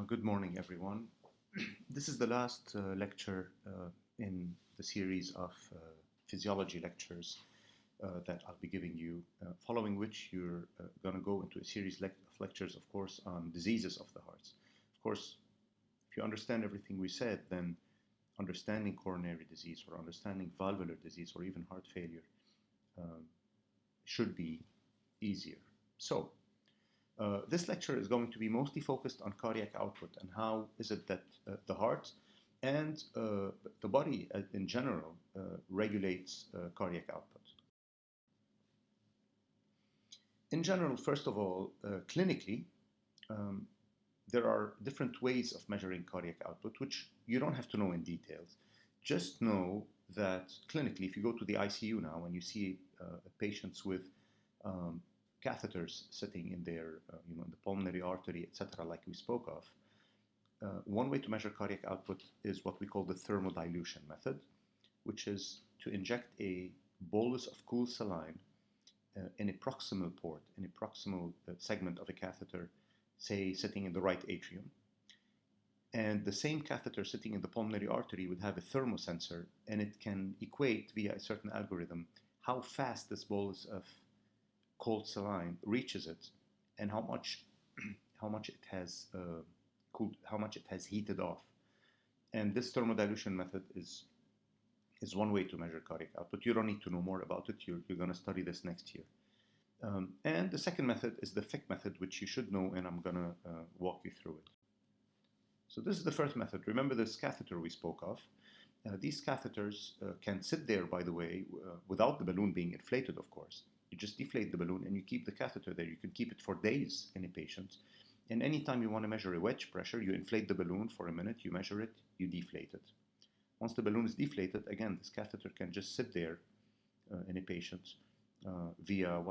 Good morning, everyone. This is the last lecture in the series of physiology lectures that I'll be giving you, following which you're going to go into a series of lectures, of course, on diseases of the hearts. Of course, if you understand everything we said, then understanding coronary disease or understanding valvular disease or even heart failure um, should be easier. So, this lecture is going to be mostly focused on cardiac output and how is it that the heart and the body in general regulates cardiac output. In general, first of all, clinically, um, there are different ways of measuring cardiac output, which you don't have to know in details. Just know that clinically, if you go to the ICU now and you see patients with um, catheters sitting in their, in the pulmonary artery, etc., like we spoke of, one way to measure cardiac output is what we call the thermodilution method, which is to inject a bolus of cool saline in a proximal port, in a proximal segment of a catheter, say sitting in the right atrium. And the same catheter sitting in the pulmonary artery would have a thermosensor, and it can equate via a certain algorithm how fast this bolus of cold saline reaches it, and how much it has cooled, how much it has heated off. And this thermodilution method is one way to measure cardiac output. You don't need to know more about it. You're going to study this next year. And the second method is the Fick method, which you should know, and I'm going to walk you through it. So this is the first method. Remember this catheter we spoke of. These catheters can sit there, by the way, without the balloon being inflated, of course. You just deflate the balloon and you keep the catheter there. You can keep it for days in a patient. And anytime you want to measure a wedge pressure, you inflate the balloon for a minute, you measure it, you deflate it. Once the balloon is deflated, again, this catheter can just sit there in a patient via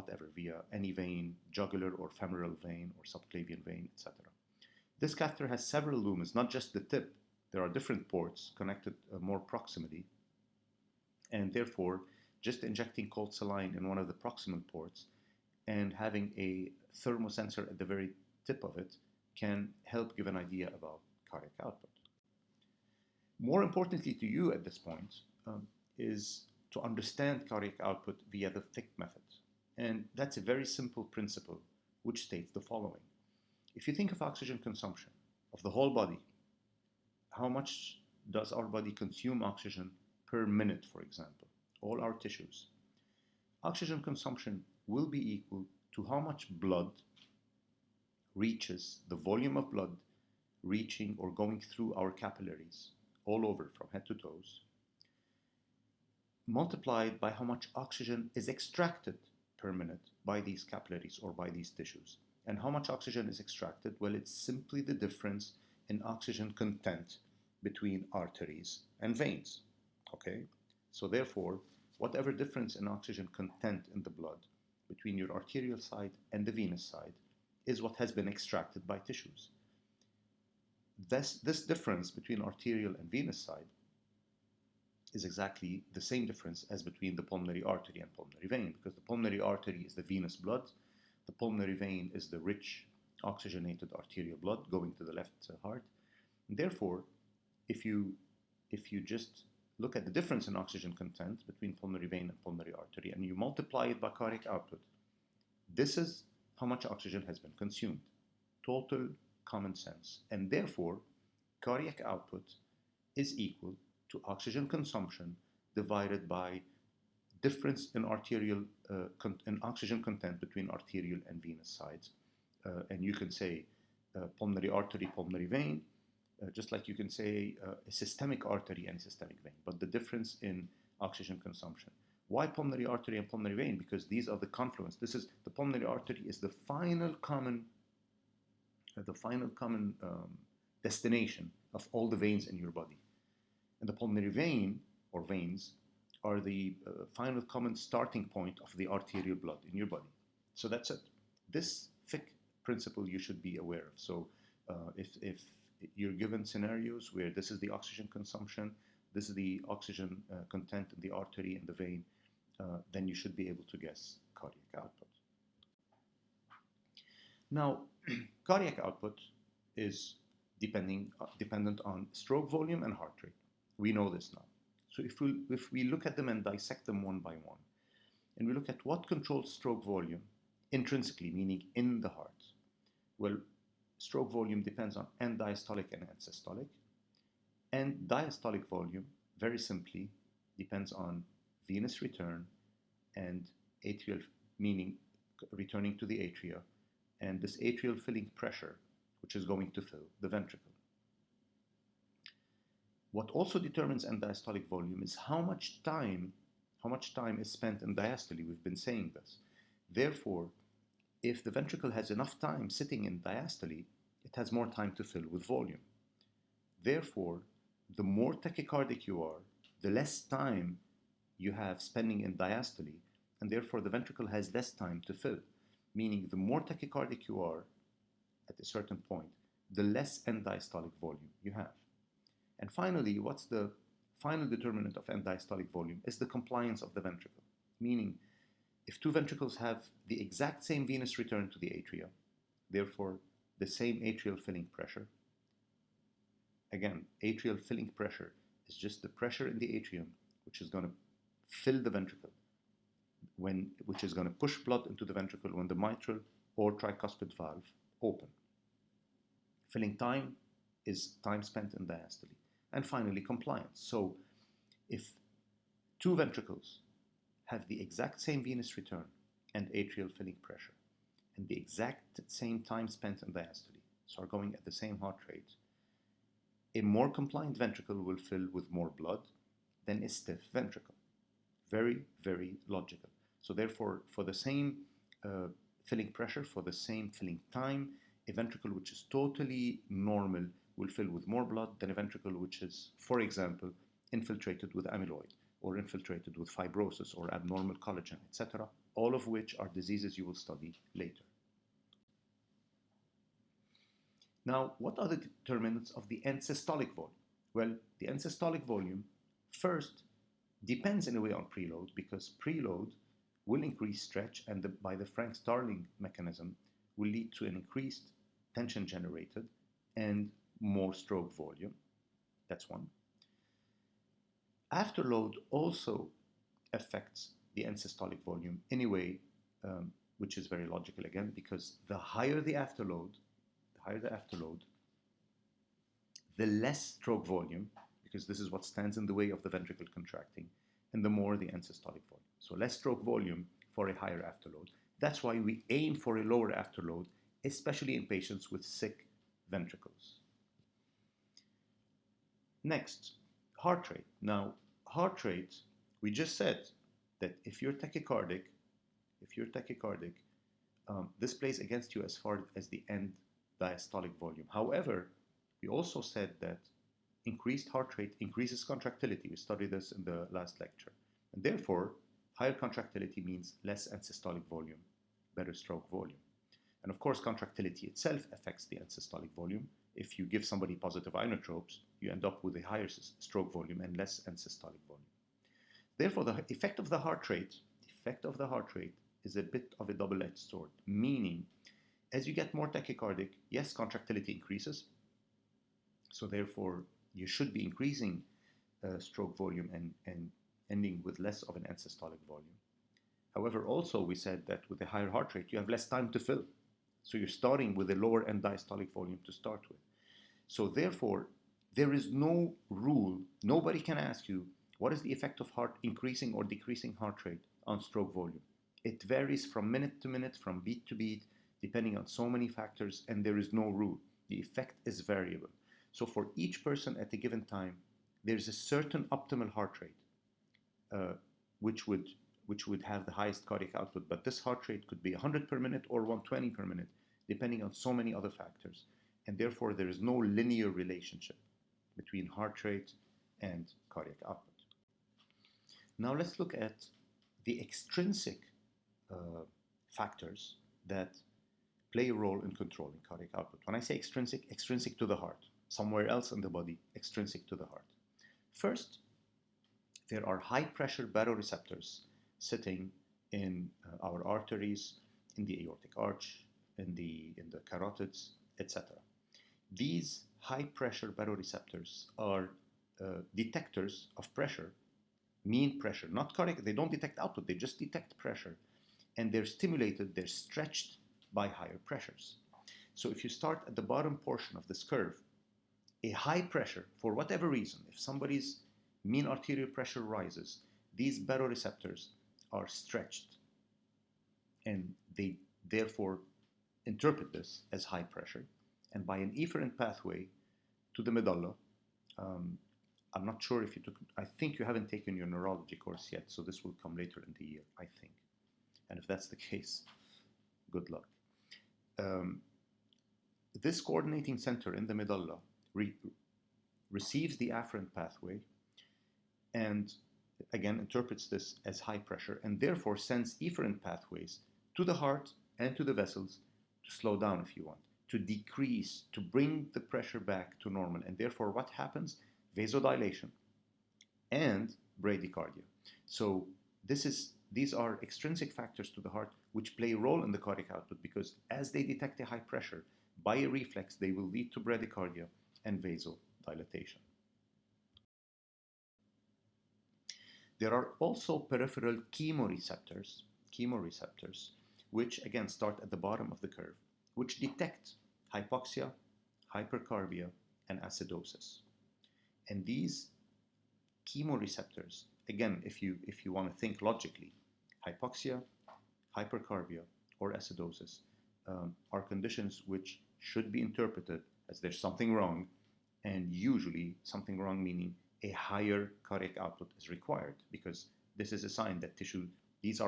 any vein, jugular or femoral vein or subclavian vein, etc. This catheter has several lumens, not just the tip. There are different ports connected more proximally, and therefore, just injecting cold saline in one of the proximal ports and having a thermosensor at the very tip of it can help give an idea about cardiac output. More importantly to you at this point is to understand cardiac output via the Fick method. And that's a very simple principle which states the following. If you think of oxygen consumption of the whole body, how much does our body consume oxygen per minute, for example? All our tissues. Oxygen consumption will be equal to how much blood reaches, the volume of blood reaching or going through our capillaries all over from head to toes, multiplied by how much oxygen is extracted per minute by these capillaries or by these tissues. And how much oxygen is extracted? Well, it's simply the difference in oxygen content between arteries and veins. Okay? So therefore, whatever difference in oxygen content in the blood between your arterial side and the venous side is what has been extracted by tissues. This difference between arterial and venous side is exactly the same difference as between the pulmonary artery and pulmonary vein, because the pulmonary artery is the venous blood, the pulmonary vein is the rich oxygenated arterial blood going to the left heart. And therefore, if you just look at the difference in oxygen content between pulmonary vein and pulmonary artery and you multiply it by cardiac output, this is how much oxygen has been consumed. Total common sense. And therefore, cardiac output is equal to oxygen consumption divided by difference in arterial in oxygen content between arterial and venous sides. And you can say pulmonary artery, pulmonary vein, just like you can say a systemic artery and a systemic vein, but the difference in oxygen consumption. Why pulmonary artery and pulmonary vein? Because these are the confluence. This is the pulmonary artery is the final common destination of all the veins in your body. And the pulmonary vein or veins are the final common starting point of the arterial blood in your body. So that's it. This Fick principle you should be aware of. So if you're given scenarios where this is the oxygen consumption, this is the oxygen content in the artery and the vein, then you should be able to guess cardiac output. Now, cardiac output is dependent on stroke volume and heart rate. We know this now. So if we look at them and dissect them one by one, and we look at what controls stroke volume intrinsically, meaning in the heart, well, stroke volume depends on end diastolic and end systolic. And diastolic volume, very simply, depends on venous return and atrial, meaning returning to the atria, and this atrial filling pressure, which is going to fill the ventricle. What also determines end diastolic volume is how much time is spent in diastole. We've been saying this. Therefore, if the ventricle has enough time sitting in diastole, it has more time to fill with volume. Therefore, the more tachycardic you are, the less time you have spending in diastole, and therefore the ventricle has less time to fill. Meaning, the more tachycardic you are at a certain point, the less end diastolic volume you have. And finally, what's the final determinant of end diastolic volume is the compliance of the ventricle. Meaning, if two ventricles have the exact same venous return to the atria, therefore the same atrial filling pressure, again, atrial filling pressure is just the pressure in the atrium which is going to fill the ventricle, which is going to push blood into the ventricle when the mitral or tricuspid valve open. Filling time is time spent in diastole. And finally, compliance. So if two ventricles have the exact same venous return and atrial filling pressure and the exact same time spent in diastole, so are going at the same heart rate, a more compliant ventricle will fill with more blood than a stiff ventricle. Very, very logical. So therefore, for the same filling pressure, for the same filling time, a ventricle which is totally normal will fill with more blood than a ventricle which is, for example, infiltrated with amyloid or infiltrated with fibrosis or abnormal collagen, etc., all of which are diseases you will study later. Now, what are the determinants of the end systolic volume? Well, the end systolic volume first depends in a way on preload, because preload will increase stretch and by the Frank-Starling mechanism will lead to an increased tension generated and more stroke volume. That's one. Afterload also affects the end systolic volume in a way which is very logical again, because the higher the afterload, the less stroke volume, because this is what stands in the way of the ventricle contracting, and the more the end systolic volume. So less stroke volume for a higher afterload. That's why we aim for a lower afterload, especially in patients with sick ventricles. Next, heart rate. Now, heart rate, we just said that if you're tachycardic, this plays against you as far as the end diastolic volume. However, we also said that increased heart rate increases contractility. We studied this in the last lecture. And therefore, higher contractility means less end systolic volume, better stroke volume. And of course, contractility itself affects the end systolic volume. If you give somebody positive inotropes, you end up with a higher stroke volume and less end systolic volume. Therefore, the effect of the heart rate is a bit of a double-edged sword, meaning as you get more tachycardic, yes, contractility increases. So therefore, you should be increasing stroke volume and ending with less of an end systolic volume. However, also we said that with a higher heart rate, you have less time to fill. So you're starting with a lower end diastolic volume to start with. So therefore, there is no rule. Nobody can ask you, what is the effect of increasing or decreasing heart rate on stroke volume? It varies from minute to minute, from beat to beat, depending on so many factors, and there is no rule. The effect is variable. So for each person at a given time, there's a certain optimal heart rate, which would have the highest cardiac output. But this heart rate could be 100 per minute or 120 per minute, depending on so many other factors. And therefore, there is no linear relationship between heart rate and cardiac output. Now let's look at the extrinsic factors that play a role in controlling cardiac output. When I say extrinsic to the heart, somewhere else in the body, extrinsic to the heart. First, there are high-pressure baroreceptors sitting in our arteries, in the aortic arch, in the carotids, etc. These high pressure baroreceptors are detectors of pressure, mean pressure, not cardiac. They don't detect output, they just detect pressure. And they're stimulated, they're stretched by higher pressures. So if you start at the bottom portion of this curve, a high pressure, for whatever reason, if somebody's mean arterial pressure rises, these baroreceptors are stretched and they therefore interpret this as high pressure. And by an efferent pathway to the medulla, I'm not sure if you took, I think you haven't taken your neurology course yet, so this will come later in the year, I think. And if that's the case, good luck. This coordinating center in the medulla receives the afferent pathway and again interprets this as high pressure and therefore sends efferent pathways to the heart and to the vessels to slow down if you want, to decrease, to bring the pressure back to normal. And therefore what happens? Vasodilation and bradycardia. So these are extrinsic factors to the heart which play a role in the cardiac output, because as they detect a high pressure, by a reflex they will lead to bradycardia and vasodilatation. There are also peripheral chemoreceptors, which again start at the bottom of the curve, which detect hypoxia, hypercarbia, and acidosis. And these chemoreceptors, again, if you want to think logically, hypoxia, hypercarbia, or acidosis are conditions which should be interpreted as there's something wrong, and usually something wrong meaning a higher cardiac output is required, because this is a sign that these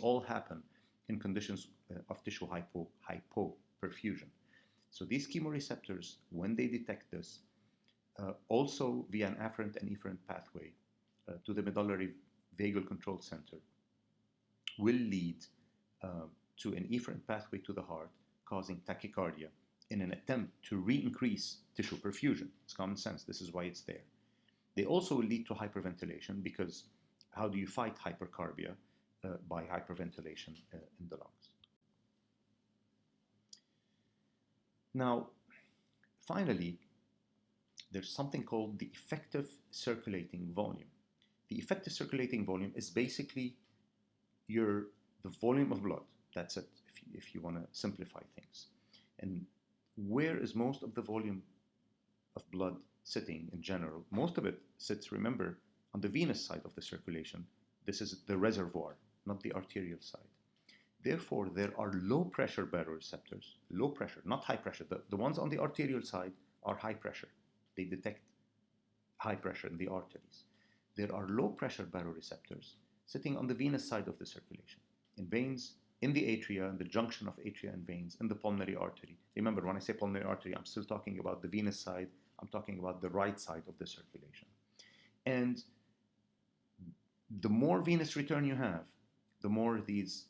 all happen in conditions of tissue hypoperfusion. So these chemoreceptors, when they detect this, also via an afferent and efferent pathway to the medullary vagal control center, will lead to an efferent pathway to the heart, causing tachycardia in an attempt to re-increase tissue perfusion. It's common sense. This is why it's there. They also will lead to hyperventilation, because how do you fight hypercarbia? By hyperventilation in the lungs. Now, finally, there's something called the effective circulating volume. The effective circulating volume is basically the volume of blood. That's it, if you want to simplify things. And where is most of the volume of blood sitting in general? Most of it sits, remember, on the venous side of the circulation. This is the reservoir, not the arterial side. Therefore, there are low pressure baroreceptors, low pressure, not high pressure. The ones on the arterial side are high pressure. They detect high pressure in the arteries. There are low pressure baroreceptors sitting on the venous side of the circulation, in veins, in the atria, in the junction of atria and veins, in the pulmonary artery. Remember, when I say pulmonary artery, I'm still talking about the venous side. I'm talking about the right side of the circulation. And the more venous return you have, the more these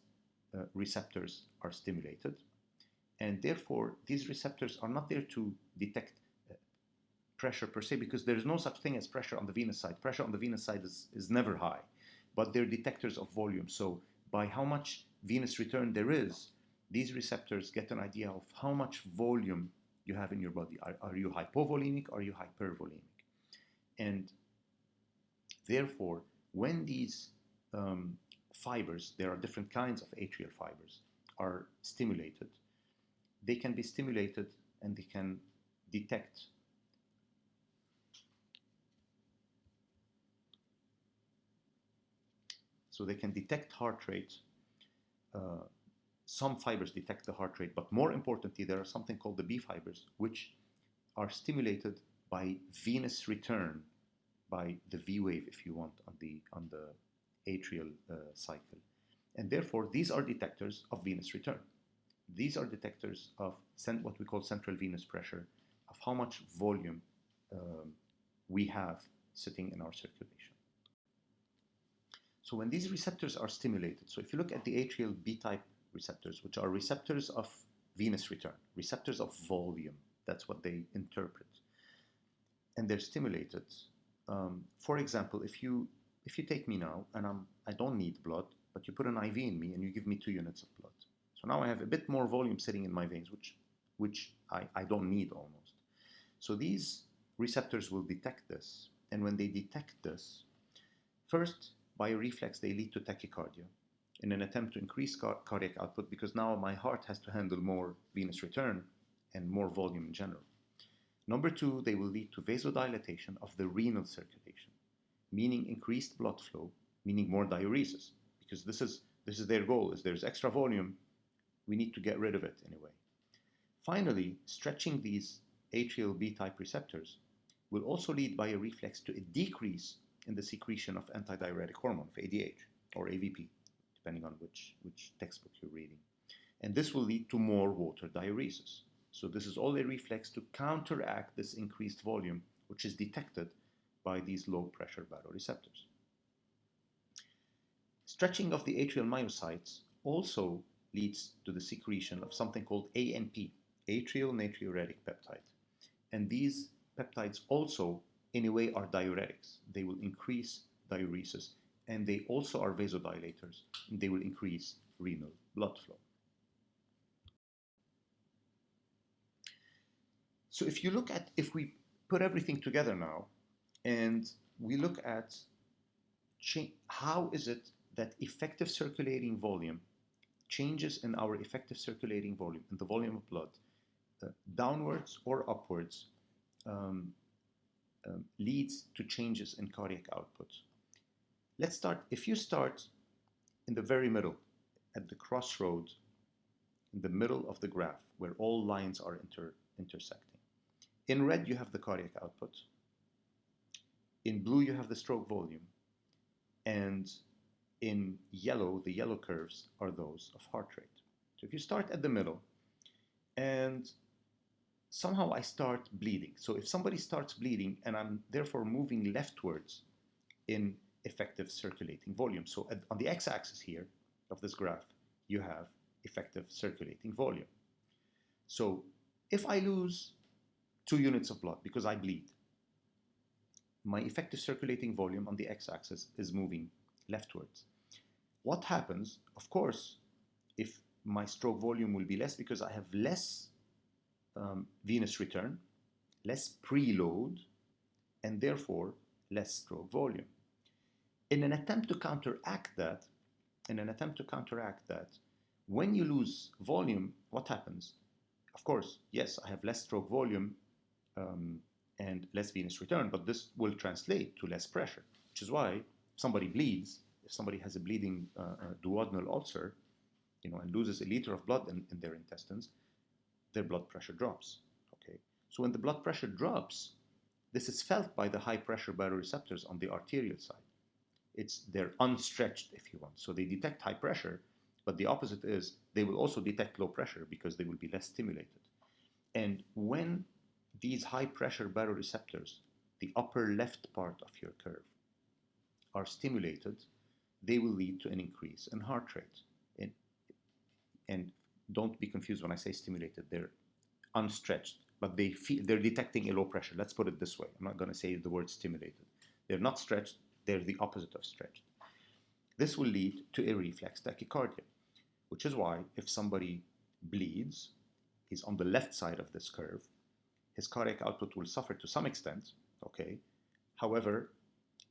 receptors are stimulated. And therefore, these receptors are not there to detect pressure per se, because there's no such thing as pressure on the venous side. Pressure on the venous side is never high, but they're detectors of volume. So by how much venous return there is, these receptors get an idea of how much volume you have in your body. Are you hypovolemic? Are you hypervolemic? And therefore, when these fibers, there are different kinds of atrial fibers, are stimulated, they can be stimulated and they can detect heart rate. Some fibers detect the heart rate, but more importantly, there are something called the B fibers, which are stimulated by venous return, by the V wave, if you want, on the atrial cycle. And therefore, these are detectors of venous return. These are detectors of what we call central venous pressure, of how much volume we have sitting in our circulation. So when these receptors are stimulated, so if you look at the atrial B-type receptors, which are receptors of venous return, receptors of volume, that's what they interpret, and they're stimulated. For example, if you take me now and I don't need blood, but you put an IV in me and you give me 2 units of blood. So now I have a bit more volume sitting in my veins, which I don't need almost. So these receptors will detect this, and when they detect this, first, by a reflex, they lead to tachycardia in an attempt to increase cardiac output because now my heart has to handle more venous return and more volume in general. Number two, they will lead to vasodilatation of the renal circulation, meaning increased blood flow, meaning more diuresis, because this is their goal. Is there's extra volume, we need to get rid of it anyway. Finally, stretching these atrial B-type receptors will also lead by a reflex to a decrease in the secretion of antidiuretic hormone, of ADH or AVP, depending on which textbook you're reading. And this will lead to more water diuresis. So this is all a reflex to counteract this increased volume, which is detected by these low-pressure baroreceptors. Stretching of the atrial myocytes also leads to the secretion of something called ANP, atrial natriuretic peptide. And these peptides also, in a way, are diuretics. They will increase diuresis, and they also are vasodilators, and they will increase renal blood flow. So if we put everything together now, and we look at how is it that effective circulating volume changes in our effective circulating volume, in the volume of blood, downwards or upwards, leads to changes in cardiac output. Let's start, if you start in the very middle, at the crossroad, in the middle of the graph, where all lines are intersecting. In red, you have the cardiac output. In blue, you have the stroke volume. And in yellow, the yellow curves are those of heart rate. So if you start at the middle, and somehow I start bleeding. So if somebody starts bleeding, and I'm therefore moving leftwards in effective circulating volume. So on the x-axis here of this graph, you have effective circulating volume. So if I lose 2 units of blood because I bleed, my effective circulating volume on the x-axis is moving leftwards. What happens, of course, if my stroke volume will be less because I have less venous return, less preload, and therefore less stroke volume. In an attempt to counteract that, when you lose volume, what happens? Of course, yes, I have less stroke volume and less venous return, but this will translate to less pressure, which is why if somebody bleeds, if somebody has a bleeding duodenal ulcer, and loses a liter of blood in their intestines, their blood pressure drops. Okay, so when the blood pressure drops, this is felt by the high pressure baroreceptors on the arterial side. They're unstretched, if you want. So they detect high pressure, but the opposite is they will also detect low pressure because they will be less stimulated. And when these high pressure baroreceptors, the upper left part of your curve, are stimulated, they will lead to an increase in heart rate. And don't be confused when I say stimulated. They're unstretched, but they're detecting a low pressure. Let's put it this way. I'm not going to say the word stimulated. They're not stretched. They're the opposite of stretched. This will lead to a reflex tachycardia, which is why if somebody bleeds, he's on the left side of this curve, his cardiac output will suffer to some extent, okay? However,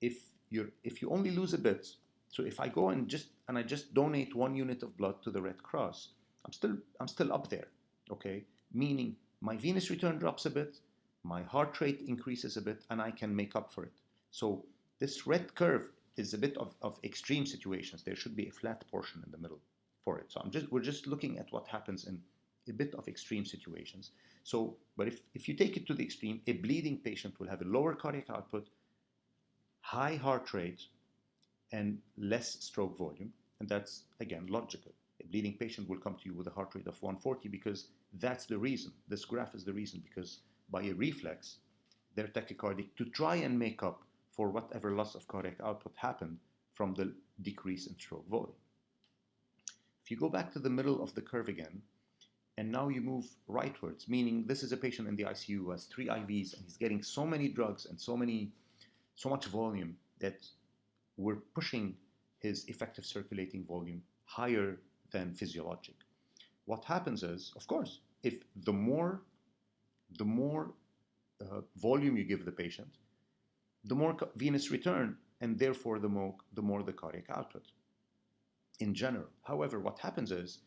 if you only lose a bit, so if I go and I just donate 1 unit of blood to the Red Cross, I'm still up there, okay? Meaning my venous return drops a bit, my heart rate increases a bit, and I can make up for it. So this red curve is a bit of extreme situations. There should be a flat portion in the middle for it. So we're just looking at what happens in a bit of extreme situations. So, but if you take it to the extreme, a bleeding patient will have a lower cardiac output, high heart rate, and less stroke volume. And that's, again, logical. A bleeding patient will come to you with a heart rate of 140 because that's the reason. This graph is the reason, because by a reflex, they're tachycardic to try and make up for whatever loss of cardiac output happened from the decrease in stroke volume. If you go back to the middle of the curve again, and now you move rightwards, meaning this is a patient in the ICU who has 3 IVs and he's getting so many drugs and so much volume that we're pushing his effective circulating volume higher than physiologic. What happens is, of course, if the more volume you give the patient, the more venous return, and therefore the more the cardiac output in general. However, what happens is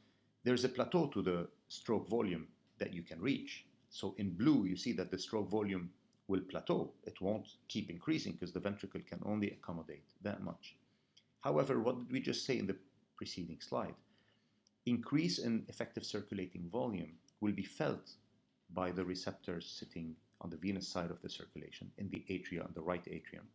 there's a plateau to the stroke volume that you can reach. So in blue, you see that the stroke volume will plateau. It won't keep increasing because the ventricle can only accommodate that much. However, what did we just say in the preceding slide? Increase in effective circulating volume will be felt by the receptors sitting on the venous side of the circulation in the atria, on the right atrium.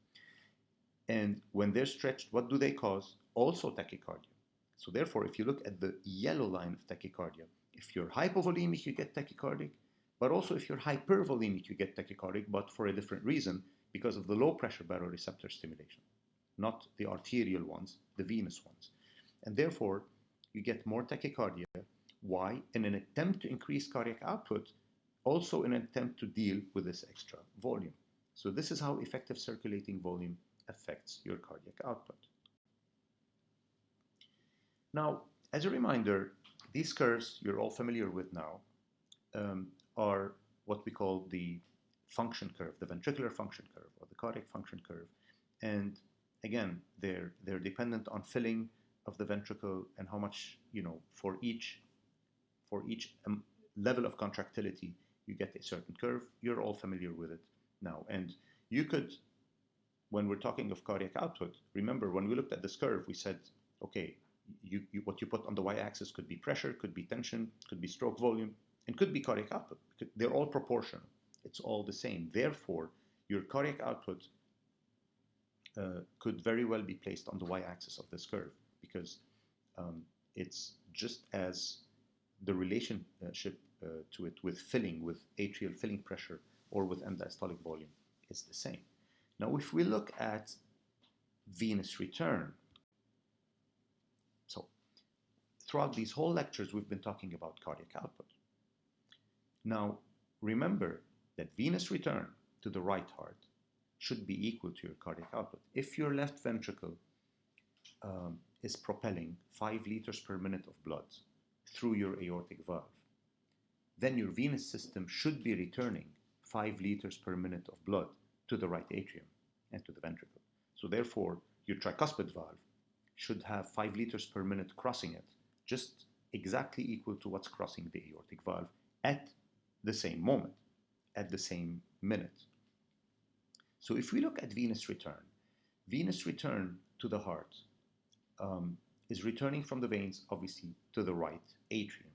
And when they're stretched, what do they cause? Also tachycardia. So therefore, if you look at the yellow line of tachycardia, if you're hypovolemic, you get tachycardic, but also if you're hypervolemic, you get tachycardic, but for a different reason, because of the low pressure baroreceptor stimulation, not the arterial ones, the venous ones. And therefore, you get more tachycardia. Why? In an attempt to increase cardiac output, also in an attempt to deal with this extra volume. So this is how effective circulating volume affects your cardiac output. Now, as a reminder, these curves you're all familiar with now are what we call the function curve, the ventricular function curve, or the cardiac function curve. And again, they're dependent on filling of the ventricle and how much, for each level of contractility, you get a certain curve. You're all familiar with it now. And you could, when we're talking of cardiac output, remember when we looked at this curve, we said, okay, what you put on the y-axis could be pressure, could be tension, could be stroke volume, and could be cardiac output. They're all proportional. It's all the same. Therefore, your cardiac output could very well be placed on the y-axis of this curve because it's just as the relationship to it with filling, with atrial filling pressure, or with end diastolic volume is the same. Now, if we look at venous return, so throughout these whole lectures, we've been talking about cardiac output. Now, remember that venous return to the right heart should be equal to your cardiac output. If your left ventricle is propelling 5 liters per minute of blood through your aortic valve, then your venous system should be returning 5 liters per minute of blood to the right atrium and to the ventricle. So therefore, your tricuspid valve should have 5 liters per minute crossing it, just exactly equal to what's crossing the aortic valve at the same moment, at the same minute. So if we look at venous return to the heart is returning from the veins, obviously, to the right atrium.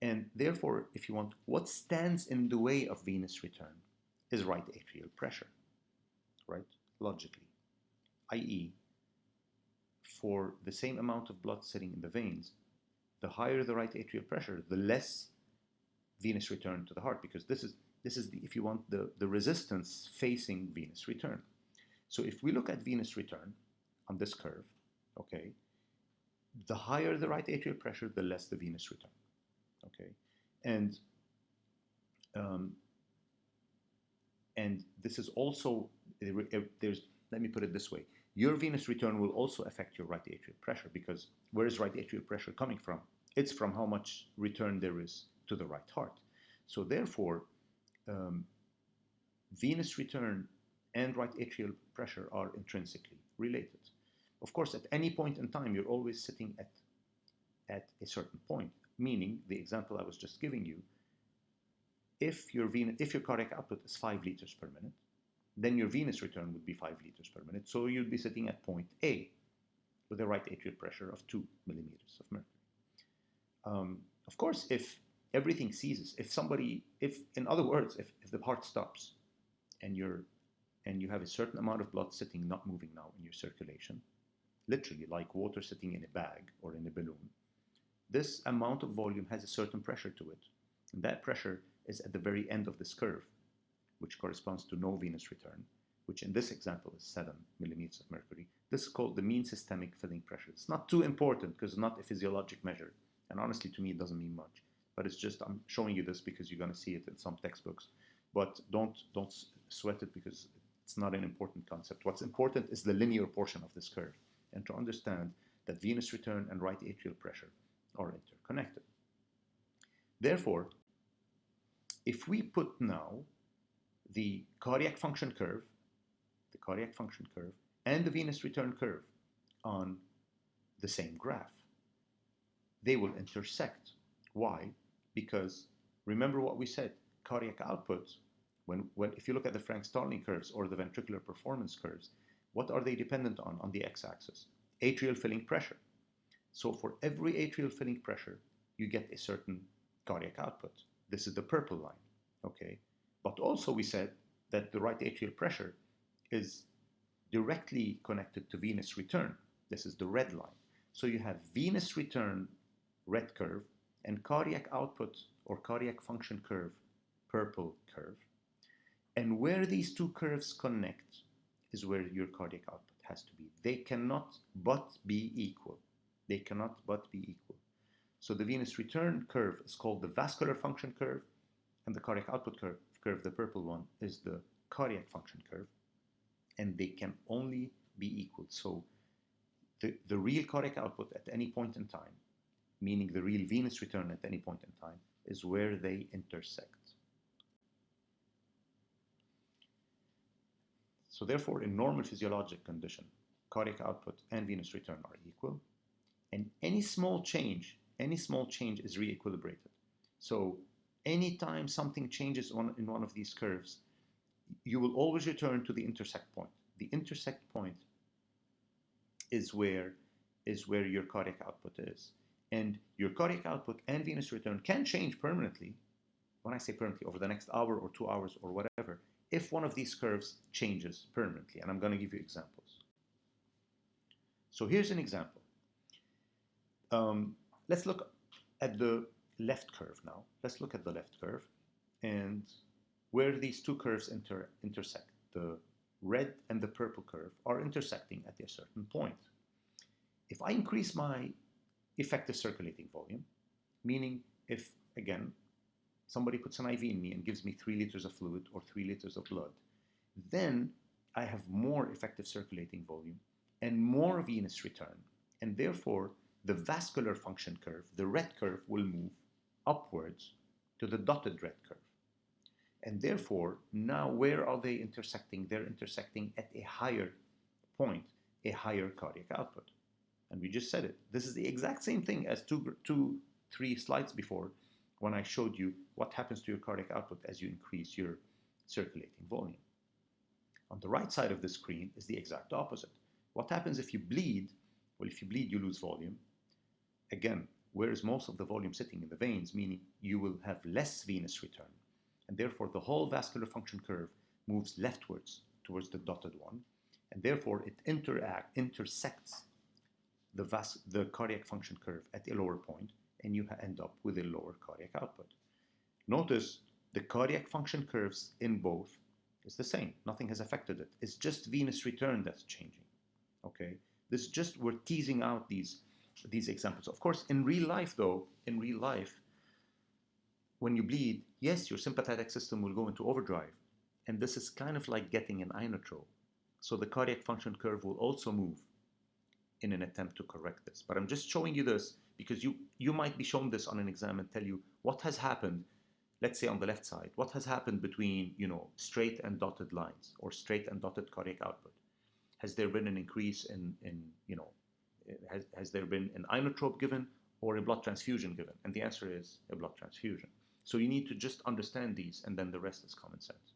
And therefore, if you want, what stands in the way of venous return is right atrial pressure, right? Logically, i.e., for the same amount of blood sitting in the veins, the higher the right atrial pressure, the less venous return to the heart, because this is the, if you want, the resistance facing venous return. So if we look at venous return on this curve, okay, the higher the right atrial pressure, the less the venous return, okay, and this is also let me put it this way: your venous return will also affect your right atrial pressure, because where is right atrial pressure coming from? It's from how much return there is to the right heart. So therefore, venous return and right atrial pressure are intrinsically related. Of course, at any point in time, you're always sitting at a certain point, meaning the example I was just giving you, if your cardiac output is 5 liters per minute, then your venous return would be 5 liters per minute. So you'd be sitting at point A with a right atrial pressure of 2 millimeters of mercury. Of course, if everything ceases, in other words, if the heart stops and you have a certain amount of blood sitting, not moving now in your circulation, literally like water sitting in a bag or in a balloon, this amount of volume has a certain pressure to it. And that pressure is at the very end of this curve, which corresponds to no venous return, which in this example is 7 millimeters of mercury. This is called the mean systemic filling pressure. It's not too important because it's not a physiologic measure. And honestly, to me, it doesn't mean much. But it's just, I'm showing you this because you're going to see it in some textbooks. But don't sweat it because it's not an important concept. What's important is the linear portion of this curve, and to understand that venous return and right atrial pressure are interconnected. Therefore, if we put now the cardiac function curve, and the venous return curve on the same graph. They will intersect. Why? Because remember what we said, cardiac output, if you look at the Frank-Starling curves or the ventricular performance curves, what are they dependent on the x-axis? Atrial filling pressure. So for every atrial filling pressure, you get a certain cardiac output. This is the purple line, okay? But also we said that the right atrial pressure is directly connected to venous return. This is the red line. So you have venous return, red curve, and cardiac output or cardiac function curve, purple curve. And where these two curves connect is where your cardiac output has to be. They cannot but be equal. They cannot but be equal. So the venous return curve is called the vascular function curve, and the cardiac output curve, the purple one, is the cardiac function curve, and they can only be equal. So the real cardiac output at any point in time, meaning the real venous return at any point in time, is where they intersect. So therefore, in normal physiologic condition, cardiac output and venous return are equal, and any small change is re-equilibrated. So anytime something changes in one of these curves, you will always return to the intersect point. The intersect point is where your cardiac output is. And your cardiac output and venous return can change permanently. When I say permanently, over the next hour or 2 hours or whatever, if one of these curves changes permanently. And I'm going to give you examples. So here's an example. Let's look at the left curve now. Let's look at the left curve and where these two curves intersect. The red and the purple curve are intersecting at a certain point. If I increase my effective circulating volume, meaning if, again, somebody puts an IV in me and gives me 3 liters of fluid or 3 liters of blood, then I have more effective circulating volume and more venous return, and therefore the vascular function curve, the red curve, will move upwards to the dotted red curve. And therefore, now where are they intersecting? They're intersecting at a higher point, a higher cardiac output. And we just said it. This is the exact same thing as 3 slides before when I showed you what happens to your cardiac output as you increase your circulating volume. On the right side of the screen is the exact opposite. What happens if you bleed? Well, if you bleed, you lose volume. Again, where is most of the volume sitting? In the veins, meaning you will have less venous return. And therefore, the whole vascular function curve moves leftwards towards the dotted one. And therefore, it intersects the cardiac function curve at a lower point, and you end up with a lower cardiac output. Notice the cardiac function curves in both is the same. Nothing has affected it. It's just venous return that's changing. Okay? We're teasing out these examples. Of course, in real life, when you bleed, yes, your sympathetic system will go into overdrive. And this is kind of like getting an inotrope. So the cardiac function curve will also move in an attempt to correct this. But I'm just showing you this because you might be shown this on an exam and tell you what has happened, let's say on the left side, what has happened between, straight and dotted lines or straight and dotted cardiac output. Has there been an increase has there been an inotrope given or a blood transfusion given? And the answer is a blood transfusion. So you need to just understand these, and then the rest is common sense.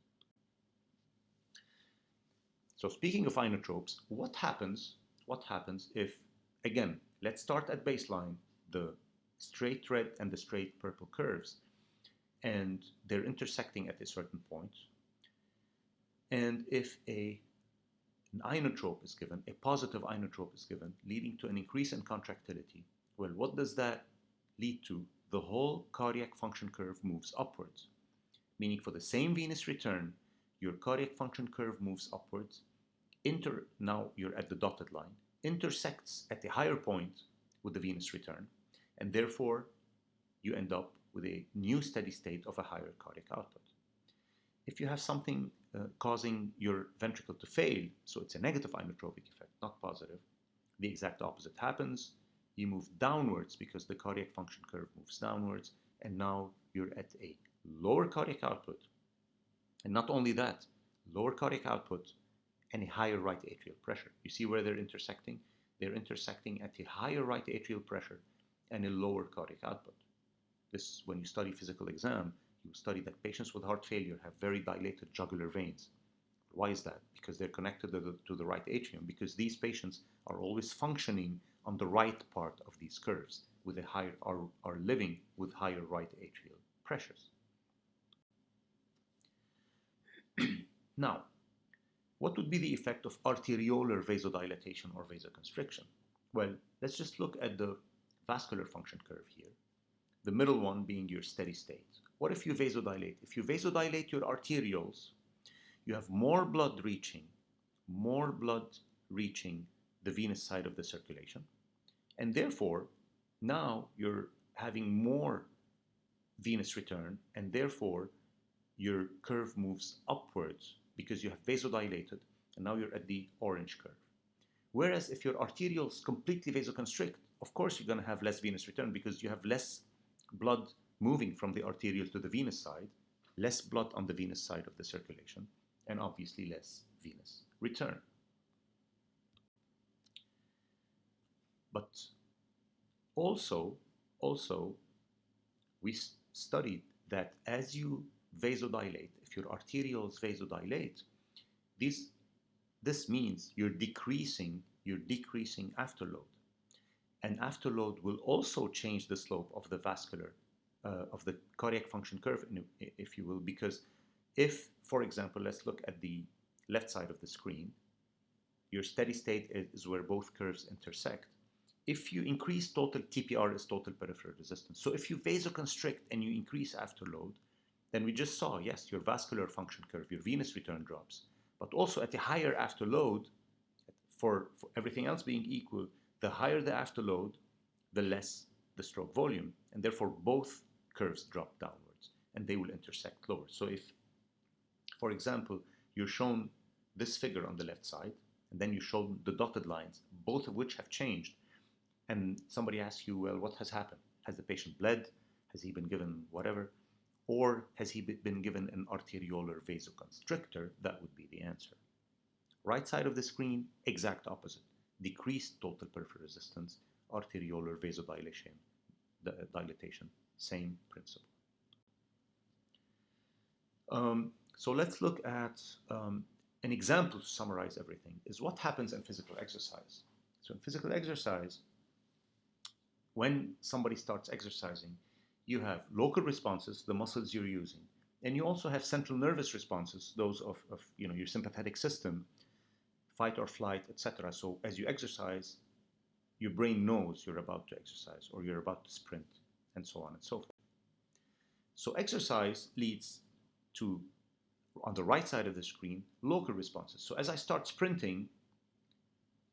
So speaking of inotropes, what happens if, again, let's start at baseline, the straight red and the straight purple curves, and they're intersecting at a certain point. And if an inotrope is given, a positive inotrope is given, leading to an increase in contractility, well, what does that lead to? The whole cardiac function curve moves upwards, meaning for the same venous return, your cardiac function curve moves upwards, now you're at the dotted line, intersects at a higher point with the venous return, and therefore you end up with a new steady state of a higher cardiac output. If you have something causing your ventricle to fail, so it's a negative inotropic effect, not positive, the exact opposite happens. You move downwards because the cardiac function curve moves downwards, and now you're at a lower cardiac output And not only that, lower cardiac output and a higher right atrial pressure. You see where they're intersecting? They're intersecting at a higher right atrial pressure and a lower cardiac output. This, when you study physical exam, you study that patients with heart failure have very dilated jugular veins. Why is that? Because they're connected to the right atrium, because these patients are always functioning on the right part of these curves with a higher, are living with higher right atrial pressures. Now, what would be the effect of arteriolar vasodilatation or vasoconstriction? Well, let's just look at the vascular function curve here, the middle one being your steady state. What if you vasodilate? If you vasodilate your arterioles, you have more blood reaching the venous side of the circulation, and therefore now you're having more venous return, and therefore your curve moves upwards because you have vasodilated, and now you're at the orange curve. Whereas if your arterioles completely vasoconstrict, of course you're going to have less venous return because you have less blood moving from the arterial to the venous side, less blood on the venous side of the circulation, and obviously less venous return. But also we studied that as you vasodilate, if your arterioles vasodilate, this means you're decreasing afterload. And afterload will also change the slope of the vascular, of the cardiac function curve, if you will, because if, for example, let's look at the left side of the screen, your steady state is where both curves intersect. If you increase total, TPR is total peripheral resistance. So if you vasoconstrict and you increase afterload, then we just saw, yes, your vascular function curve, your venous return drops. But also at a higher afterload, for everything else being equal, the higher the afterload, the less the stroke volume. And therefore, both curves drop downwards and they will intersect lower. So if, for example, you're shown this figure on the left side, and then you show the dotted lines, both of which have changed, and somebody asks you, well, what has happened? Has the patient bled? Has he been given whatever? Or has he been given an arteriolar vasoconstrictor? That would be the answer. Right side of the screen, exact opposite. Decreased total peripheral resistance, arteriolar vasodilation, dilatation, same principle. So let's look at an example to summarize everything, is what happens in physical exercise. So in physical exercise, when somebody starts exercising, you have local responses, the muscles you're using, and you also have central nervous responses, those of your sympathetic system, fight or flight, etc. So as you exercise, your brain knows you're about to exercise or you're about to sprint, and so on and so forth. So exercise leads to, on the right side of the screen, local responses. So as I start sprinting,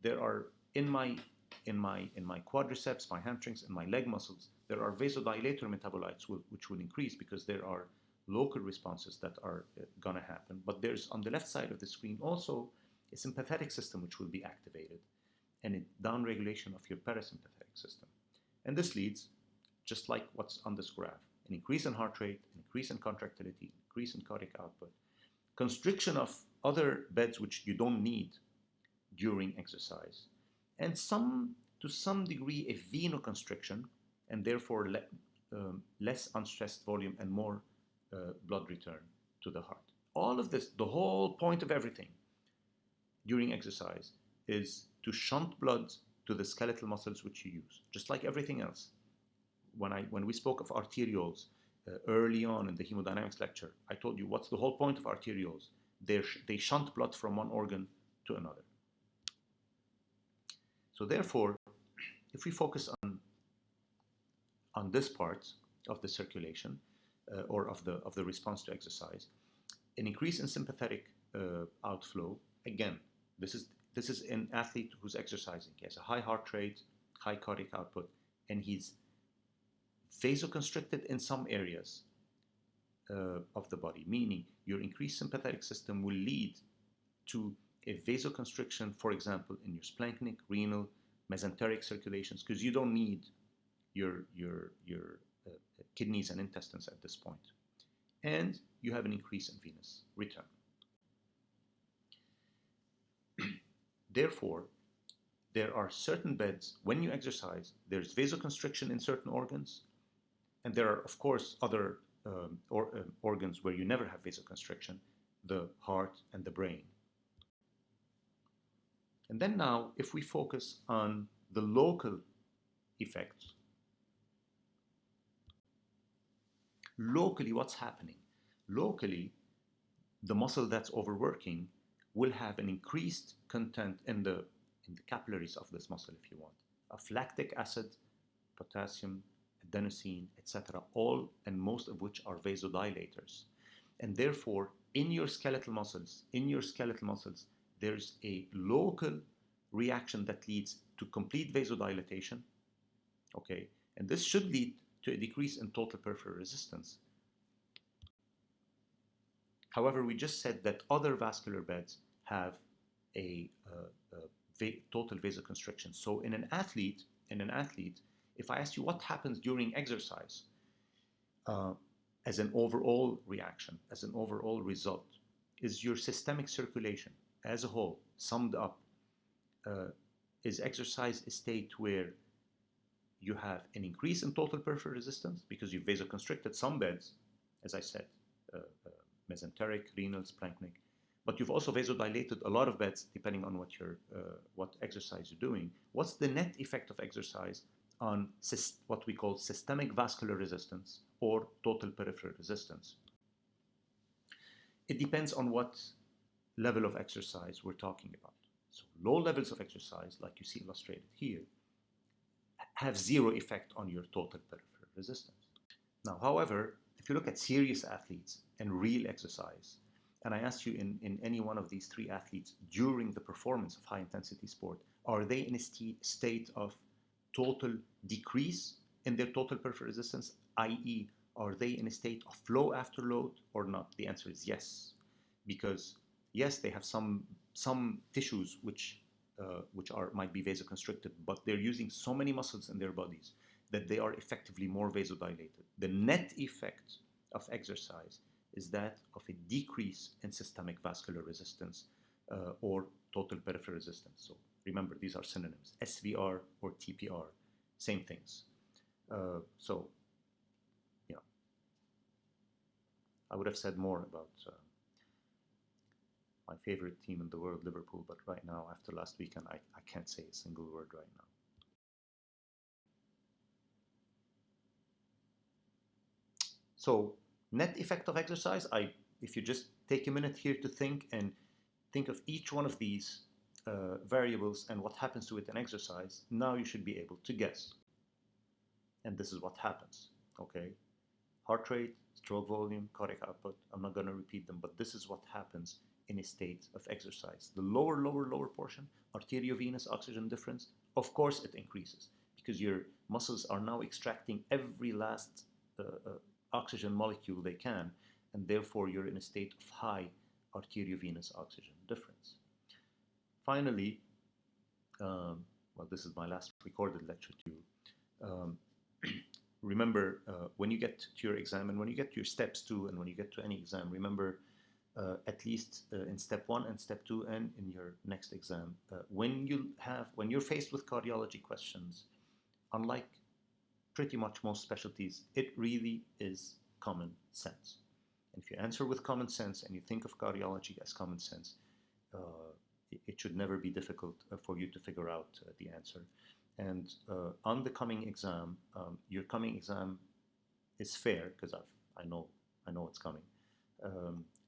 there are in my quadriceps, my hamstrings, and my leg muscles, there are vasodilator metabolites which will increase because there are local responses that are going to happen. But there's, on the left side of the screen, also a sympathetic system which will be activated, and a downregulation of your parasympathetic system. And this leads, just like what's on this graph, an increase in heart rate, an increase in contractility, increase in cardiac output, constriction of other beds which you don't need during exercise, and to some degree a venoconstriction, and therefore less unstressed volume and more blood return to the heart. All of this, the whole point of everything during exercise, is to shunt blood to the skeletal muscles which you use, just like everything else. When we spoke of arterioles early on in the hemodynamics lecture, I told you what's the whole point of arterioles. They shunt blood from one organ to another. So therefore, if we focus on this part of the circulation or of the response to exercise, an increase in sympathetic outflow. Again, this is an athlete who's exercising. He has a high heart rate, high cardiac output, and he's vasoconstricted in some areas of the body, meaning your increased sympathetic system will lead to a vasoconstriction, for example, in your splanchnic, renal, mesenteric circulations, because you don't need your kidneys and intestines at this point. And you have an increase in venous return. Therefore, there are certain beds, when you exercise, there's vasoconstriction in certain organs, and there are, of course, other organs where you never have vasoconstriction, the heart and the brain. And then now, if we focus on the local effects, locally, what's happening? Locally, the muscle that's overworking will have an increased content in the capillaries of this muscle, if you want, of lactic acid, potassium, adenosine, etc., all and most of which are vasodilators. And therefore, in your skeletal muscles, there's a local reaction that leads to complete vasodilatation, okay? And this should lead to a decrease in total peripheral resistance. However, we just said that other vascular beds have a total vasoconstriction. So in an athlete, if I ask you what happens during exercise, as an overall reaction, as an overall result, is your systemic circulation as a whole, summed up, is exercise a state where you have an increase in total peripheral resistance because you've vasoconstricted some beds, as I said, mesenteric, renal, splanchnic, but you've also vasodilated a lot of beds depending on what exercise you're doing. What's the net effect of exercise on what we call systemic vascular resistance or total peripheral resistance? It depends on what level of exercise we're talking about. So low levels of exercise, like you see illustrated here, have zero effect on your total peripheral resistance. Now, however, if you look at serious athletes and real exercise, and I asked you in any one of these three athletes during the performance of high-intensity sport, are they in a state of total decrease in their total peripheral resistance, i.e., are they in a state of flow after load or not? The answer is yes, because yes, they have some tissues which might be vasoconstricted, but they're using so many muscles in their bodies that they are effectively more vasodilated. The net effect of exercise is that of a decrease in systemic vascular resistance or total peripheral resistance. So remember, these are synonyms, SVR or TPR, same things. So, yeah, I would have said more about my favorite team in the world, Liverpool, but right now, after last weekend, I can't say a single word right now. So, net effect of exercise, if you just take a minute here to think and think of each one of these variables and what happens to it in exercise, now you should be able to guess. And this is what happens, okay? Heart rate, stroke volume, cardiac output, I'm not going to repeat them, but this is what happens in a state of exercise. The lower portion, arteriovenous oxygen difference, of course it increases because your muscles are now extracting every last oxygen molecule they can, and therefore you're in a state of high arteriovenous oxygen difference. Finally, well, this is my last recorded lecture to you. Remember, when you get to your exam and when you get to your steps 2 and when you get to any exam, remember at least in step 1 and step 2 and in your next exam, when you're faced with cardiology questions, unlike pretty much most specialties, it really is common sense. And if you answer with common sense and you think of cardiology as common sense, it should never be difficult for you to figure out the answer. And on the coming exam, your coming exam is fair because I know it's coming.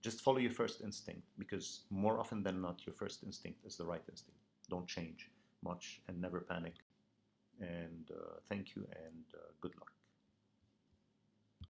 Just follow your first instinct, because more often than not, your first instinct is the right instinct. Don't change much and never panic. And thank you and good luck.